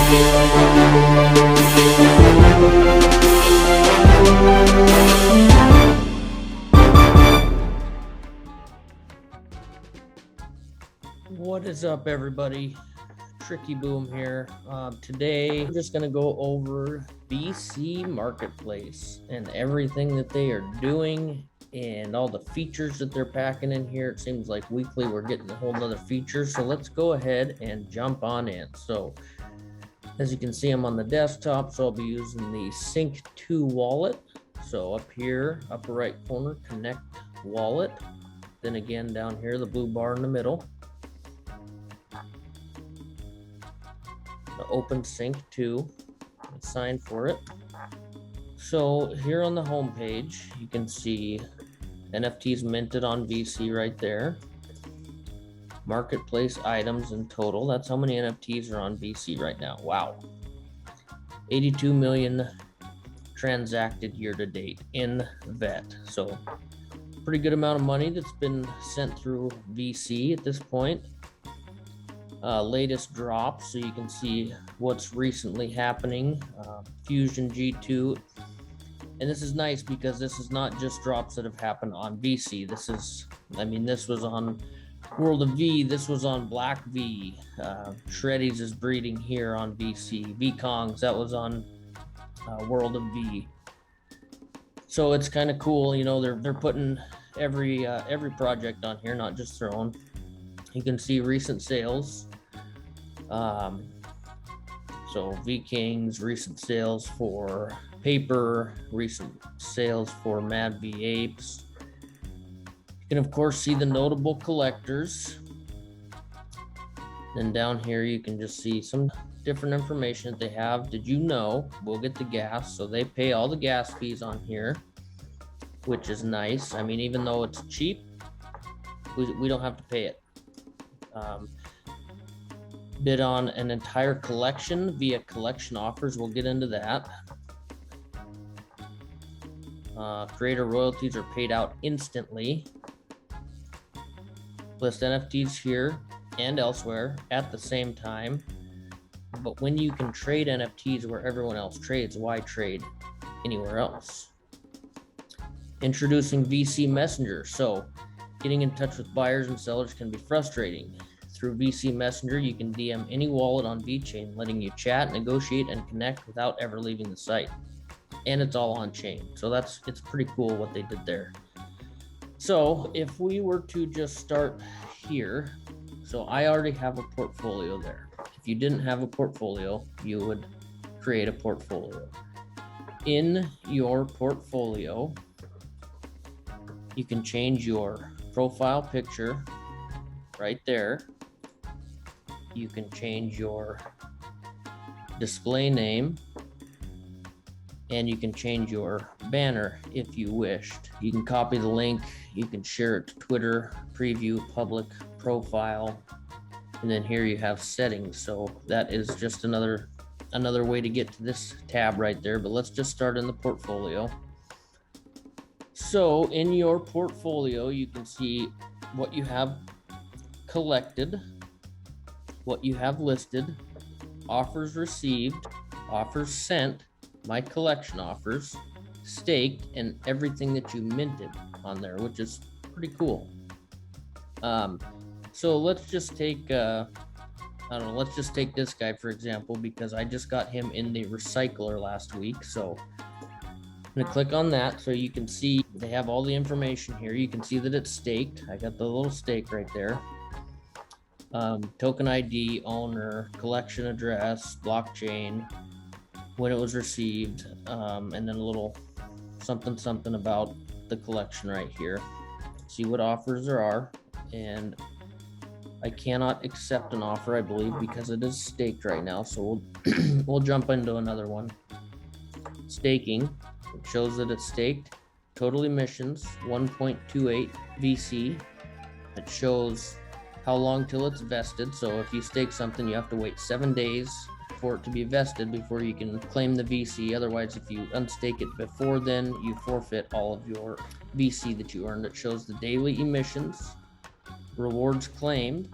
What is up, everybody? Tricky Boom here. Today I'm just going to go over VeSea Marketplace and everything that they are doing and all the features that they're packing in here. It seems like weekly we're getting a whole nother feature, so let's go ahead and jump on in. So as you can see, I'm on the desktop, so I'll be using the Sync 2 wallet. So up here, upper right corner, connect wallet. Then again down here, the blue bar in the middle, the open Sync 2, sign for it. So here on the home page, you can see NFTs minted on VeSea right there. Marketplace items in total. That's how many NFTs are on VeSea right now. Wow. 82 million transacted year to date in VET. So pretty good amount of money that's been sent through VeSea at this point. Latest drops, so you can see what's recently happening. Fusion G2. And this is nice because this is not just drops that have happened on VeSea. This was on World of V, this was on Black V. Shreddies is breeding here on VeSea. VeKings, that was on World of V. So it's kind of cool, you know, they're putting every project on here, not just their own. You can see recent sales. So VeKings, recent sales for paper, recent sales for Mad V Apes. You can of course see the notable collectors. Then down here you can just see some different information that they have. Did you know we'll get the gas? So they pay all the gas fees on here, which is nice. I mean, even though it's cheap, we don't have to pay it. Bid on an entire collection via collection offers. We'll get into that. Creator royalties are paid out instantly. List NFTs here and elsewhere at the same time. But when you can trade NFTs where everyone else trades, why trade anywhere else? Introducing VeSea Messenger. So getting in touch with buyers and sellers can be frustrating. Through VeSea Messenger, you can DM any wallet on VeChain, letting you chat, negotiate, and connect without ever leaving the site. And it's all on chain. So it's pretty cool what they did there. So if we were to just start here, so I already have a portfolio there. If you didn't have a portfolio, you would create a portfolio. In your portfolio, you can change your profile picture right there. You can change your display name, and you can change your banner if you wished. You can copy the link, you can share it to Twitter, preview, public, profile, and then here you have settings. So that is just another way to get to this tab right there, but let's just start in the portfolio. So in your portfolio, you can see what you have collected, what you have listed, offers received, offers sent, my collection offers, staked, and everything that you minted on there, which is pretty cool. So let's just take let's just take this guy for example, because I just got him in the recycler last week. So I'm gonna click on that so you can see they have all the information here. You can see that it's staked. I got the little stake right there. Token ID, owner, collection address, blockchain, when it was received, and then a little something about the collection right here. See what offers there are, and I cannot accept an offer, I believe, because it is staked right now. So we'll jump into another one. Staking, it shows that it's staked. Total emissions 1.28 VeSea. It shows how long till it's vested. So if you stake something, you have to wait 7 days for it to be vested before you can claim the VeSea. Otherwise, if you unstake it before then, you forfeit all of your VeSea that you earned. It shows the daily emissions, rewards claimed,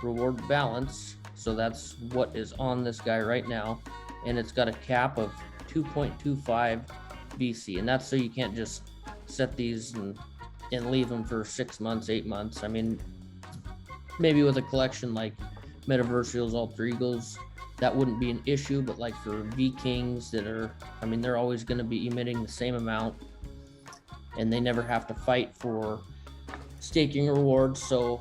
reward balance, So that's what is on this guy right now. And it's got a cap of 2.25 VeSea. And that's so you can't just set these and leave them for 6 months, 8 months. I mean, maybe with a collection like Metaversials, Alter Egos, that wouldn't be an issue, but like for VeKings that are, I mean, they're always going to be emitting the same amount and they never have to fight for staking rewards. So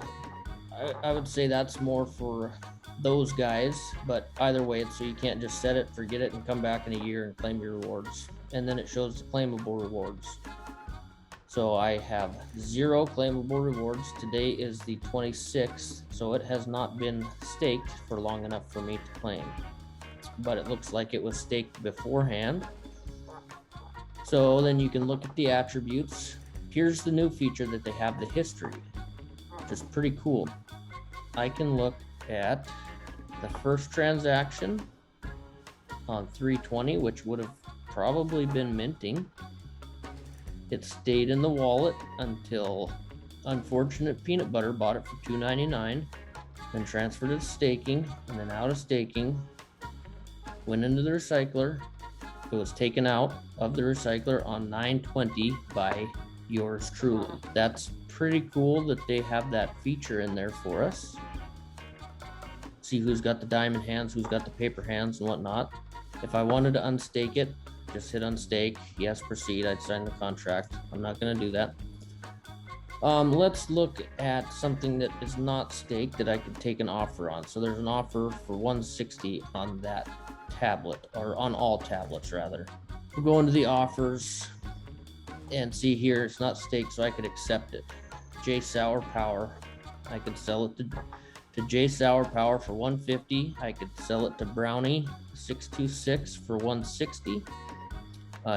I would say that's more for those guys, but either way, it's so you can't just set it, forget it, and come back in a year and claim your rewards. And then it shows the claimable rewards. So I have 0 claimable rewards. Today is the 26th, so it has not been staked for long enough for me to claim. But it looks like it was staked beforehand. So then you can look at the attributes. Here's the new feature that they have, the history, which is pretty cool. I can look at the first transaction on 3/20, which would have probably been minting. It stayed in the wallet until Unfortunate Peanut Butter bought it for $2.99, then transferred it to staking, and then out of staking, went into the recycler. It was taken out of the recycler on 9/20 by yours truly. That's pretty cool that they have that feature in there for us. See who's got the diamond hands, who's got the paper hands and whatnot. If I wanted to unstake it, just hit unstake, yes, proceed, I'd sign the contract. I'm not gonna do that. Let's look at something that is not staked that I could take an offer on. So there's an offer for 160 on that tablet, or on all tablets rather. We'll go into the offers and see here, it's not staked, so I could accept it. J Sour Power, I could sell it to J Sour Power for 150. I could sell it to Brownie 626 for 160.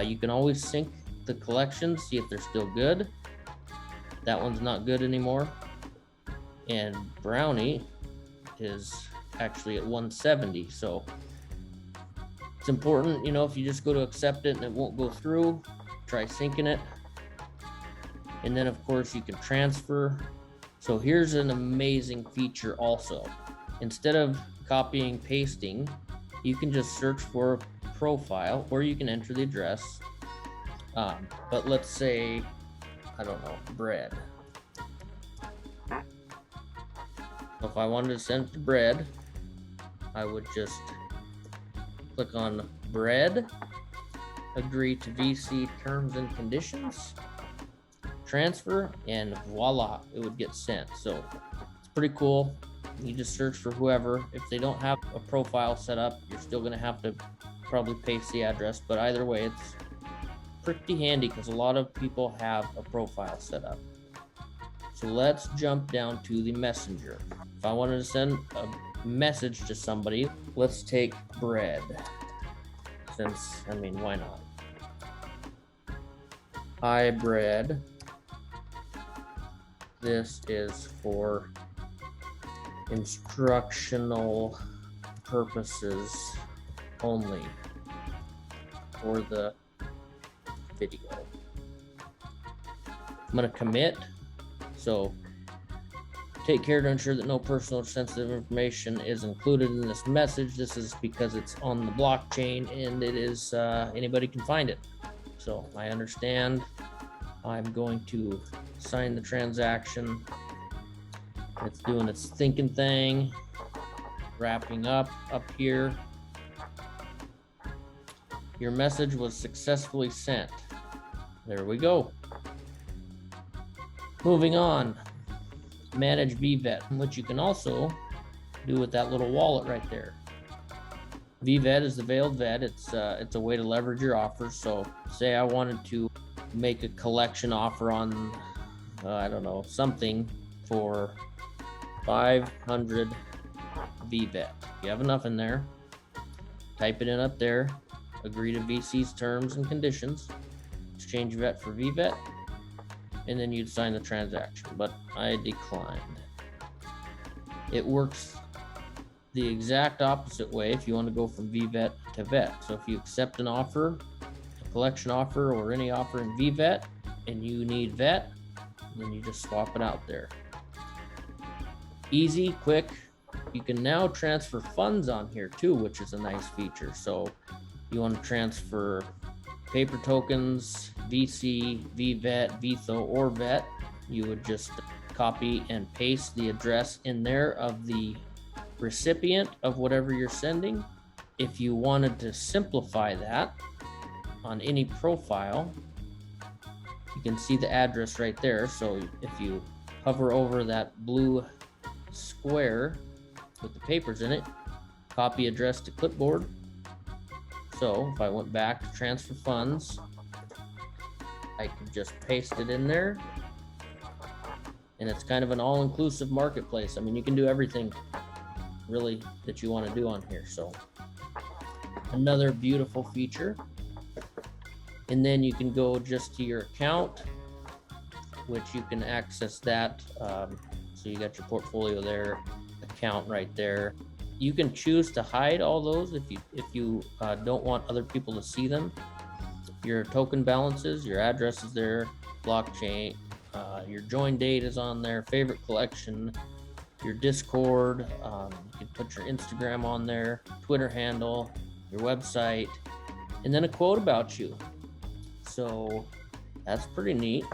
You can always sync the collections, see if they're still good. That one's not good anymore. And Brownie is actually at 170. So it's important, you know, if you just go to accept it and it won't go through, try syncing it. And then of course you can transfer. So here's an amazing feature also. Instead of copying, pasting, you can just search for profile, or you can enter the address. But let's say, I don't know, bread. So if I wanted to send it to bread, I would just click on bread, agree to VeSea terms and conditions, transfer, and voila, it would get sent. So it's pretty cool. You just search for whoever. If they don't have a profile set up, you're still going to have to probably paste the address, but either way, it's pretty handy because a lot of people have a profile set up. So let's jump down to the messenger. If I wanted to send a message to somebody, let's take bread, since, I mean, why not? Hi, bread. This is for instructional purposes only for the video. I'm going to commit. So take care to ensure that no personal or sensitive information is included in this message. This is because it's on the blockchain and it is anybody can find it. So I understand. I'm going to sign the transaction. It's doing its thinking thing, wrapping up here. Your message was successfully sent. There we go. Moving on, manage VVET, which you can also do with that little wallet right there. VVET is the veiled vet. It's a way to leverage your offers. So say I wanted to make a collection offer on, I don't know, something for 500 VVET. You have enough in there, type it in up there, agree to VeSea's terms and conditions, exchange VET for VVET, and then you'd sign the transaction, but I declined. It works the exact opposite way if you want to go from VVET to VET. So if you accept an offer, a collection offer, or any offer in VVET, and you need VET, then you just swap it out there. Easy, quick, You can now transfer funds on here too, which is a nice feature. So you want to transfer paper tokens, VeSea, VVET, VTHO, or VET, you would just copy and paste the address in there of the recipient of whatever you're sending. If you wanted to simplify that on any profile, you can see the address right there. So if you hover over that blue square with the papers in it, copy address to clipboard. So if I went back to transfer funds, I could just paste it in there, and it's kind of an all-inclusive marketplace. I mean, you can do everything really that you want to do on here. So another beautiful feature. And then you can go just to your account, which you can access that. So you got your portfolio there, account right there. You can choose to hide all those if you don't want other people to see them. Your token balances, your address is there, blockchain, your join date is on there, favorite collection, your Discord, you can put your Instagram on there, Twitter handle, your website, and then a quote about you. So that's pretty neat.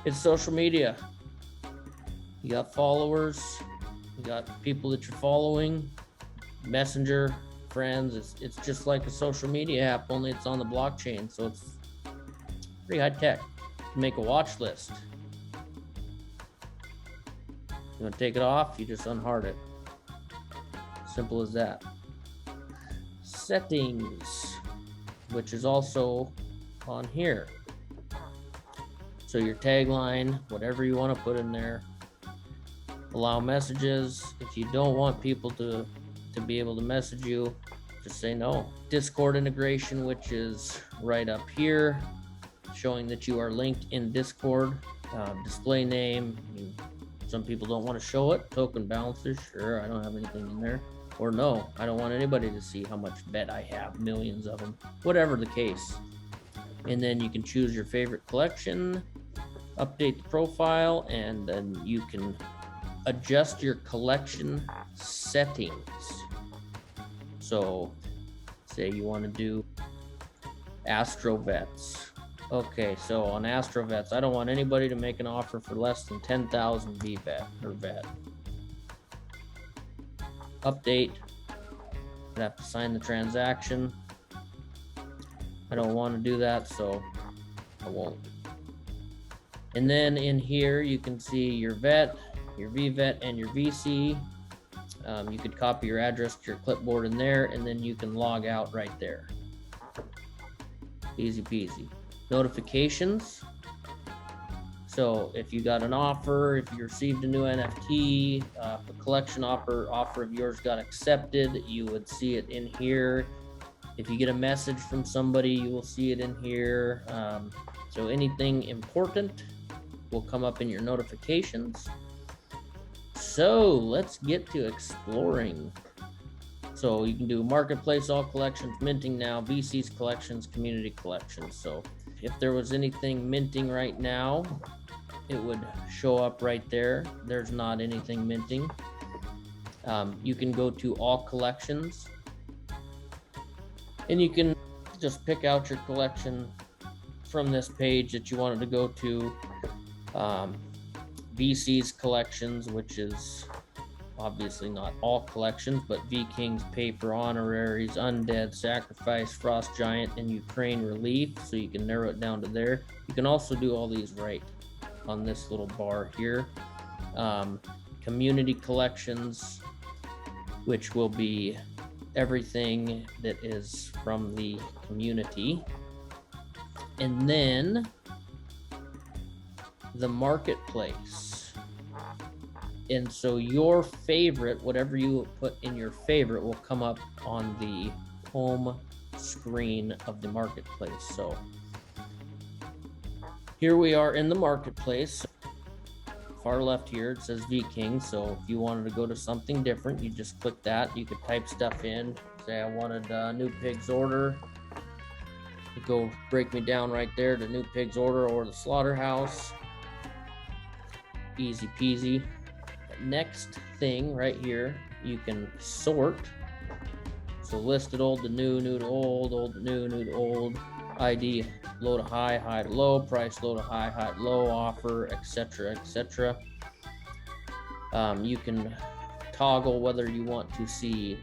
It's social media. You got followers, you got people that you're following, messenger, friends. It's just like a social media app, only it's on the blockchain. So it's pretty high tech. You can make a watch list. You want to take it off, you just unhard it. Simple as that. Settings, which is also on here. So your tagline, whatever you want to put in there. Allow messages. If you don't want people to be able to message you, just say no. Discord integration, which is right up here, showing that you are linked in Discord. Display name, some people don't want to show it. Token balances, sure, I don't have anything in there. Or no, I don't want anybody to see how much bet I have, millions of them, whatever the case. And then you can choose your favorite collection, update the profile, and then you can adjust your collection settings. So say you want to do AstroVets. Okay, so on AstroVets, I don't want anybody to make an offer for less than 10,000 VVET or VET. Update. I have to sign the transaction. I don't want to do that, so I won't. And then in here, you can see your VET, your VVET, and your VeSea. You could copy your address to your clipboard in there, and then you can log out right there. Easy peasy. Notifications. So if you got an offer, if you received a new NFT, if a collection offer of yours got accepted, you would see it in here. If you get a message from somebody, you will see it in here. So anything important will come up in your notifications. So let's get to exploring. So you can do marketplace, all collections, minting now, VC's collections, community collections. So if there was anything minting right now, it would show up right there. There's not anything minting. You can go to all collections, and you can just pick out your collection from this page that you wanted to go to. VC's collections, which is obviously not all collections, but VeKings, Paper, Honoraries, Undead, Sacrifice, Frost Giant, and Ukraine Relief. So you can narrow it down to there. You can also do all these right on this little bar here. Community collections, which will be everything that is from the community. And then the marketplace. And so your favorite, whatever you put in your favorite, will come up on the home screen of the marketplace. So here we are in the marketplace. Far left here, it says VeKings. So if you wanted to go to something different, you just click that. You could type stuff in. Say I wanted New Pig's Order. Go break me down right there to New Pig's Order or the Slaughterhouse. Easy peasy. next thing right here, you can sort. So listed old to new, new to old, old to new, new to old, ID low to high, high to low, price low to high, high to low, offer, etc., etc. You can toggle whether you want to see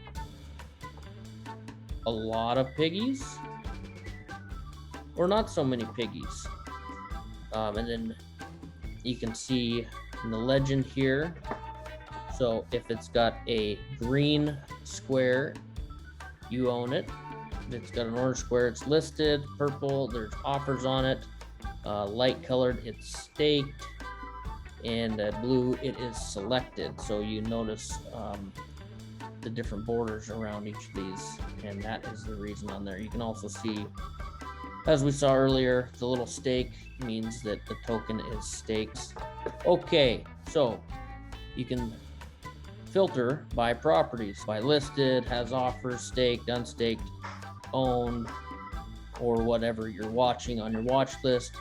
a lot of piggies or not so many piggies. And then you can see in the legend here, so if it's got a green square, you own it. If it's got an orange square, it's listed. Purple, there's offers on it. Light colored, it's staked. And blue, it is selected. So you notice the different borders around each of these, and that is the reason on there. You can also see, as we saw earlier, the little stake means that the token is staked. Okay, so you can filter by properties, by listed, has offers, staked, unstaked, owned, or whatever you're watching on your watch list.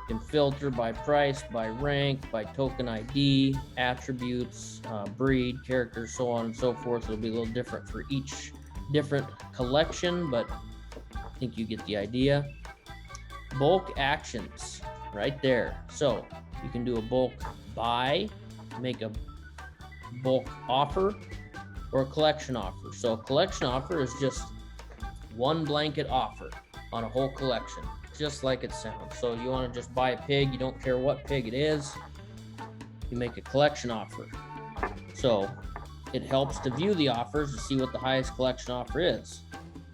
You can filter by price, by rank, by token ID, attributes, breed, character, so on and so forth. It'll be a little different for each different collection, but I think you get the idea. Bulk actions right there. So you can do a bulk buy, make a bulk offer, or a collection offer. So a collection offer is just one blanket offer on a whole collection, just like it sounds. So you want to just buy a pig, you don't care what pig it is, you make a collection offer. So it helps to view the offers to see what the highest collection offer is.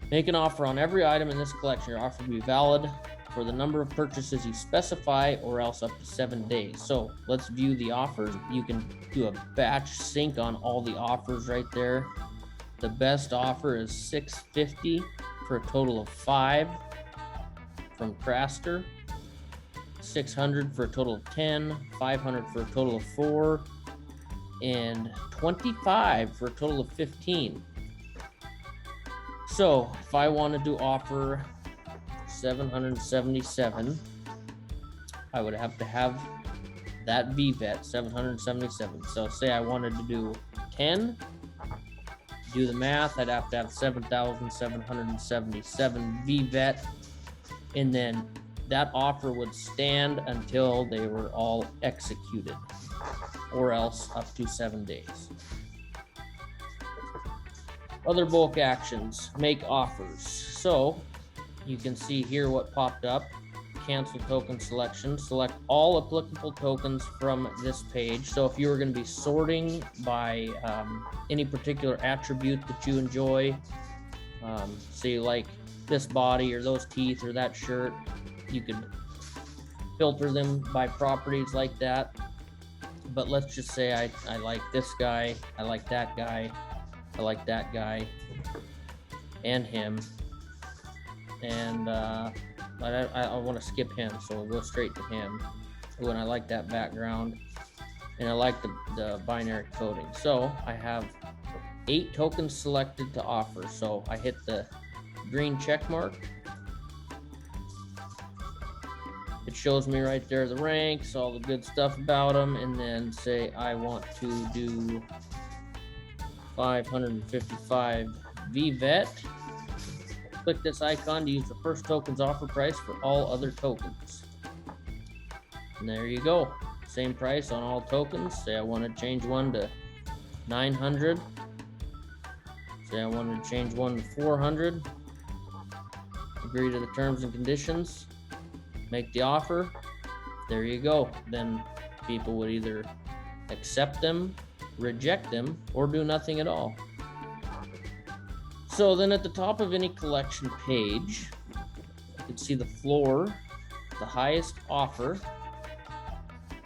Make an offer on every item in this collection. Your offer will be valid for the number of purchases you specify, or else up to 7 days. So let's view the offers. You can do a batch sync on all the offers right there. The best offer is $650 for a total of 5 from Craster, $600 for a total of 10, $500 for a total of 4, and $25 for a total of 15. So if I wanted to offer 777, I would have to have that VVET 777. So say I wanted to do 10, do the math, I'd have to have 7,777 VVET, and then that offer would stand until they were all executed, or else up to 7 days. Other bulk actions, make offers. So you can see here what popped up. Cancel token selection. Select all applicable tokens from this page. So if you were going to be sorting by any particular attribute that you enjoy, say like this body or those teeth or that shirt, you could filter them by properties like that. But let's just say I like this guy, I like that guy, I like that guy, and him. And but I want to skip him, so we'll go straight to him. When I like that background, and I like the binary coding. So I have 8 tokens selected to offer. So I hit the green check mark. It shows me right there the ranks, all the good stuff about them, and then say I want to do 555 VVET. Click this icon to use the first token's offer price for all other tokens. And there you go. Same price on all tokens. Say I want to change one to 900. Say I want to change one to 400. Agree to the terms and conditions. Make the offer. There you go. Then people would either accept them, reject them, or do nothing at all. So then at the top of any collection page, you can see the floor, the highest offer,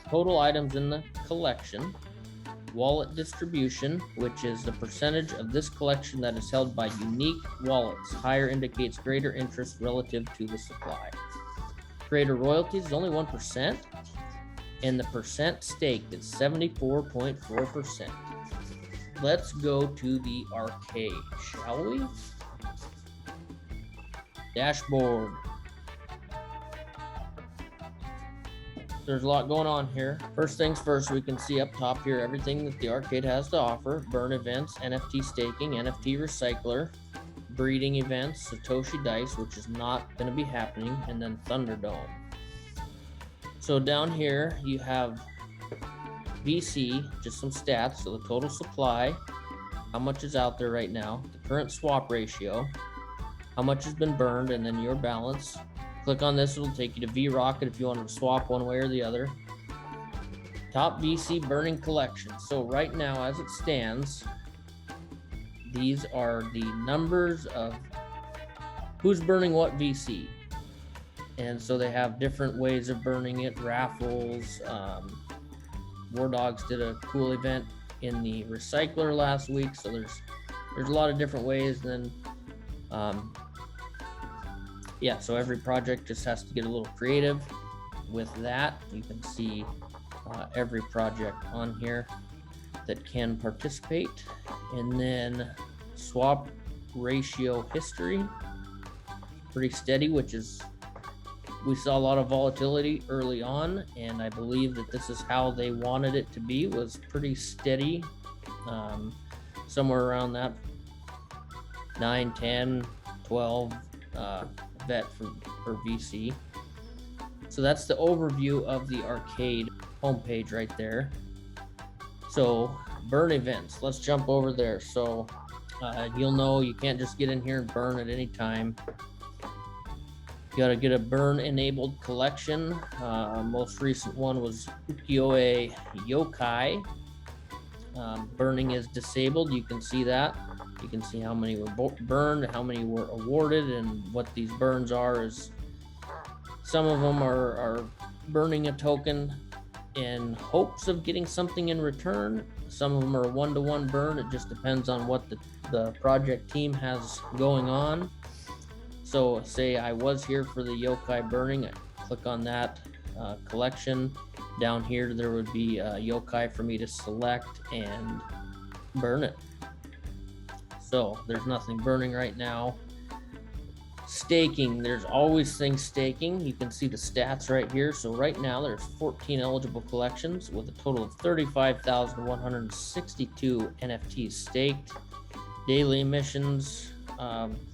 total items in the collection, wallet distribution, which is the percentage of this collection that is held by unique wallets. Higher indicates greater interest relative to the supply. Creator royalties is only 1%, and the percent staked is 74.4%. Let's go to the arcade, shall we? Dashboard. there's a lot going on here. First things first, we can see up top here everything that the arcade has to offer: burn events, NFT staking, NFT recycler, breeding events, Satoshi Dice, which is not going to be happening, and then Thunderdome. So down here you have VeSea, just some stats. So the total supply, how much is out there right now, the current swap ratio, how much has been burned, and then your balance. Click on this, it'll take you to VRocket if you want to swap one way or the other. Top VeSea burning collection. So right now, as it stands, these are the numbers of who's burning what VeSea. And so they have different ways of burning it, raffles. War Dogs did a cool event in the recycler last week. So there's a lot of different ways. And then, yeah, so every project just has to get a little creative with that. You can see every project on here that can participate. And then swap ratio history, pretty steady, which is, we saw a lot of volatility early on, and I believe that this is how they wanted it to be, was pretty steady, somewhere around that 9, 10, 12 vet for VeSea. So that's the overview of the arcade homepage right there. So burn events, let's jump over there. So you'll know you can't just get in here and burn at any time. You got to get a burn enabled collection. Most recent one was Ukiyo-e Yokai. Burning is disabled. You can see that. You can see how many were burned, how many were awarded, and what these burns are. Is some of them are burning a token in hopes of getting something in return. Some of them are one-to-one burn. It just depends on what the project team has going on. So say I was here for the yokai burning, I click on that collection. Down here there would be a yokai for me to select and burn it. So there's nothing burning right now. Staking, there's always things staking. You can see the stats right here. So right now there's 14 eligible collections with a total of 35,162 NFTs staked. Daily emissions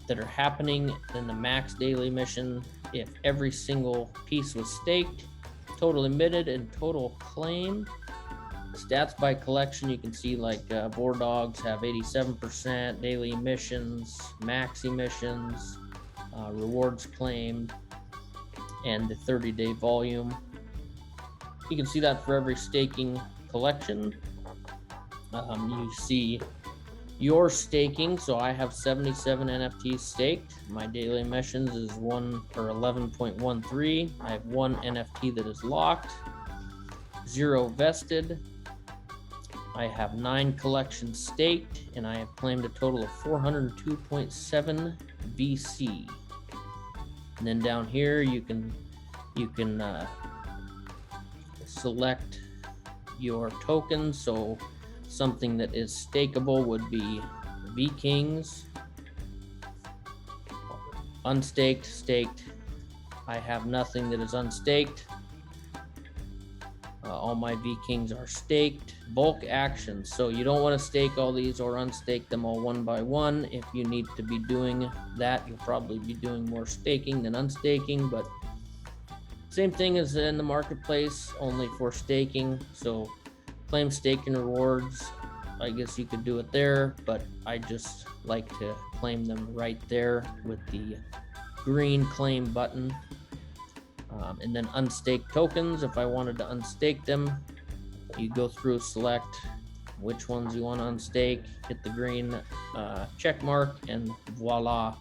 that are happening in the max daily emission, if every single piece was staked, total emitted and total claimed. Stats by collection, you can see like War Dogs have 87%, daily emissions, max emissions, rewards claimed, and the 30-day volume. You can see that for every staking collection. You see your staking. So I have 77 NFTs staked. My daily emissions is 11.13. I have one NFT that is locked, 0 vested. I have 9 collections staked, and I have claimed a total of 402.7 VeSea. And then down here you can select your tokens. So something that is stakeable would be VeKings, unstaked, staked. I have nothing that is unstaked. All my VeKings are staked. Bulk actions. So you don't want to stake all these or unstake them all one by one. If you need to be doing that, you'll probably be doing more staking than unstaking, but same thing as in the marketplace, only for staking. So claim stake and rewards, I guess you could do it there, but I just like to claim them right there with the green claim button. And then unstake tokens, if I wanted to unstake them, you go through, select which ones you want to unstake, hit the green check mark, and voila.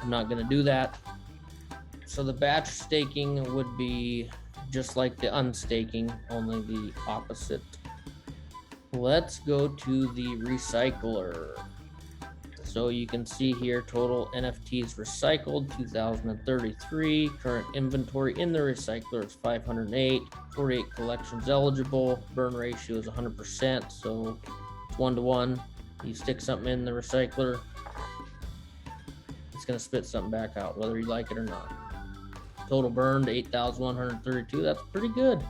I'm not going to do that. So the batch staking would be just like the unstaking, only the opposite. Let's go to the recycler. So you can see here total NFTs recycled 2033. Current inventory in the recycler is 508. 48 collections eligible. Burn ratio is 100%. So it's 1-to-1. You stick something in the recycler, it's going to spit something back out, whether you like it or not. Total burned 8,132. That's pretty good.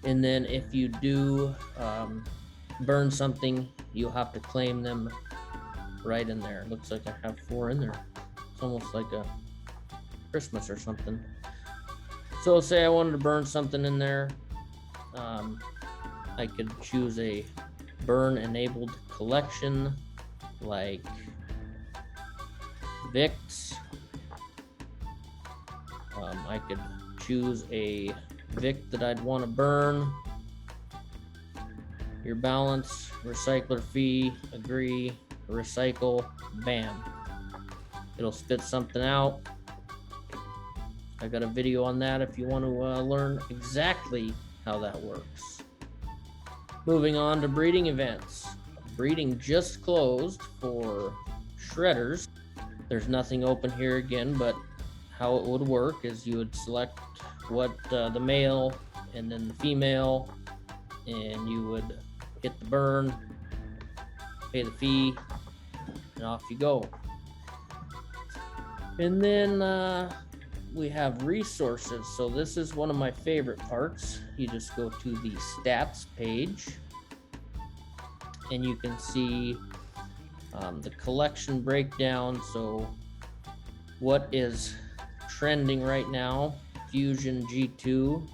And then if you do burn something, you'll have to claim them right in there. Looks like I have 4 in there. It's almost like a Christmas or something. So say I wanted to burn something in there. I could choose a burn enabled collection like VIX. I could choose a VIC that I'd want to burn. Your balance, recycler fee, agree, recycle, bam. It'll spit something out. I got a video on that if you want to learn exactly how that works. Moving on to breeding events. Breeding just closed for shredders. There's nothing open here again, but how it would work is you would select what the male and then the female, and you would hit the burn, pay the fee, and off you go. And then we have resources. So this is one of my favorite parts. You just go to the stats page and you can see the collection breakdown. So what is trending right now? Fusion G2,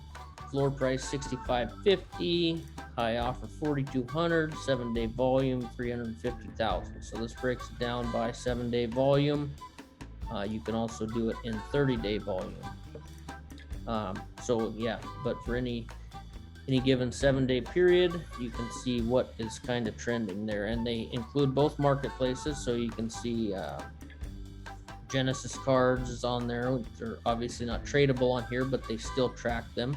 floor price 65.50, high offer 4,200, 7-day volume 350,000. So this breaks it down by 7-day volume. You can also do it in 30-day volume. So yeah, but for any given 7-day period, you can see what is kind of trending there, and they include both marketplaces. So you can see Genesis cards is on there. They're obviously not tradable on here, but they still track them,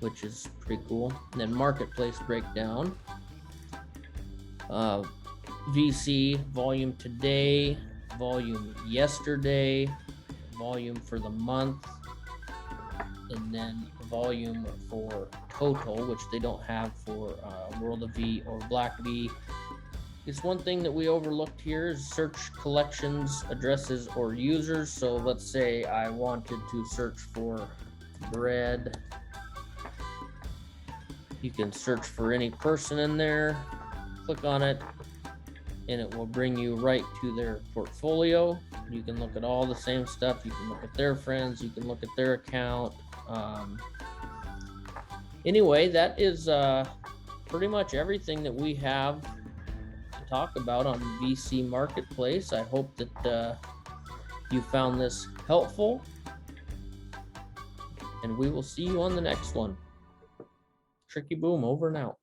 which is pretty cool. And then marketplace breakdown. VeSea volume today, volume yesterday, volume for the month, and then volume for total, which they don't have for World of V or Black V. It's one thing that we overlooked here is search collections, addresses, or users. So let's say I wanted to search for bread. You can search for any person in there, click on it, and it will bring you right to their portfolio. You can look at all the same stuff. You can look at their friends. You can look at their account. Anyway, that is pretty much everything that we have to talk about on VeSea Marketplace. I hope that you found this helpful, and we will see you on the next one. Tricky Boom, over and out.